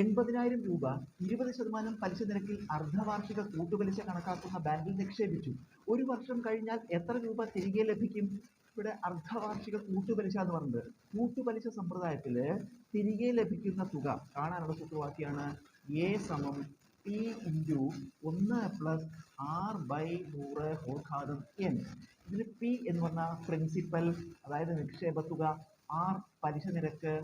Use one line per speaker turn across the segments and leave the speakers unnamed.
80,000 രൂപ 20% പലിശ നിരക്കിൽ അർദ്ധവാർഷിക കൂട്ടുപലിശ കണക്കാക്കുന്ന ബാങ്കിൽ നിക്ഷേപിച്ചു. ഒരു വർഷം കഴിഞ്ഞാൽ എത്ര രൂപ തിരികെ ലഭിക്കും? ഇവിടെ അർദ്ധവാർഷിക കൂട്ടുപലിശ എന്ന് പറയുന്നത് കൂട്ടുപലിശ സമ്പ്രദായത്തിൽ തിരികെ ലഭിക്കുന്ന തുക കാണാനുള്ള സൂത്രവാക്യമാണ് എ സമം പി ഇൻറ്റു 1+R/100 ഇതിന് പി എന്ന് പറഞ്ഞാൽ പ്രിൻസിപ്പൽ, അതായത് നിക്ഷേപ തുക, ആർ പലിശ നിരക്ക്,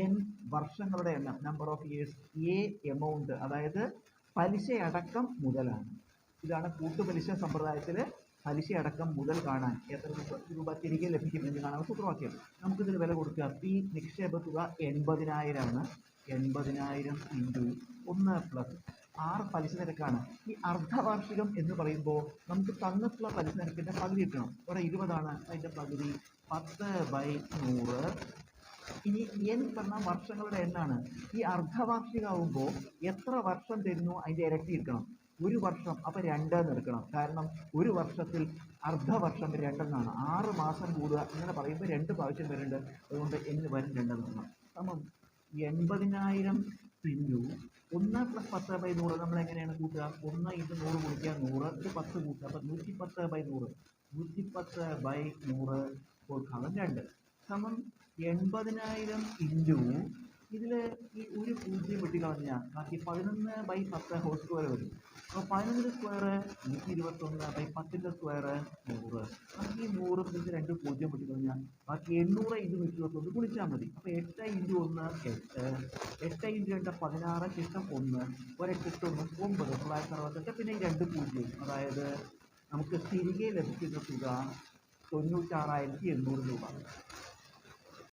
എൻ വർഷങ്ങളുടെ എണ്ണം number of years, A amount അതായത് പലിശയടക്കം മുതലാണ്. ഇതാണ് കൂട്ടുപലിശ സമ്പ്രദായത്തിൽ പലിശയടക്കം മുതൽ കാണാൻ എത്ര രൂപ തിരികെ ലഭിക്കും എന്ന് കാണാൻ സൂത്രവാക്യം. നമുക്കിതിൽ വില കൊടുക്കുക. പി നിക്ഷേപ തുക 80,000 ആണ്. 80,000 ഇൻറ്റു 1+R പലിശ നിരക്കാണ്. ഈ അർദ്ധവാർഷികം എന്ന് പറയുമ്പോൾ നമുക്ക് തന്നിട്ടുള്ള പലിശ നിരക്കിൻ്റെ പകുതി കിട്ടണം. ഇവിടെ 20 ആണ്, അതിൻ്റെ പകുതി 10/100. ഇനി എൻ പറഞ്ഞ വർഷങ്ങളുടെ എണ്ണാണ്. ഈ അർദ്ധവാർഷികമാകുമ്പോൾ എത്ര വർഷം തരുന്നു അതിൻ്റെ ഇരട്ടി എടുക്കണം. ഒരു വർഷം അപ്പോൾ 2 എന്ന് എടുക്കണം. കാരണം ഒരു വർഷത്തിൽ അർദ്ധവർഷം 2 എന്നാണ്. 6 മാസം കൂടുക ഇങ്ങനെ പറയുമ്പോൾ 2 പ്രാവശ്യം വരുന്നുണ്ട്. അതുകൊണ്ട് എന്ന് വരും 2 എന്ന് സമം 80,000 ഇൻറ്റു 1+10/100. നമ്മൾ എങ്ങനെയാണ് കൂട്ടുക? 1 × 100 കൂട്ടിയാൽ 100, ഇത് 10 കൂട്ടുക, അപ്പോൾ 110/100. 110/100 കൊടുക്കണം 2 സമം 80,000 ഇൻറ്റു ഇതിൽ ഈ ഒരു 0 വെട്ടിക്കളഞ്ഞാൽ ബാക്കി 11/10 ഹോൾ സ്ക്വയർ വരും. അപ്പോൾ 11 സ്ക്വയർ 121/10 സ്ക്വയർ 100. നമുക്ക് ഈ 100 ഇതിൽ 2 0 വെട്ടിക്കളഞ്ഞാൽ ബാക്കി 800 × 121 ഗുണിച്ചാൽ മതി. അപ്പോൾ 8 × 1 8, 8 × 2 16, ശേഷം 1, 1 8 1 9, 968. പിന്നെ ഈ 2 0, അതായത് നമുക്ക് തിരികെ ലഭിക്കുന്ന തുക 96,800 രൂപ.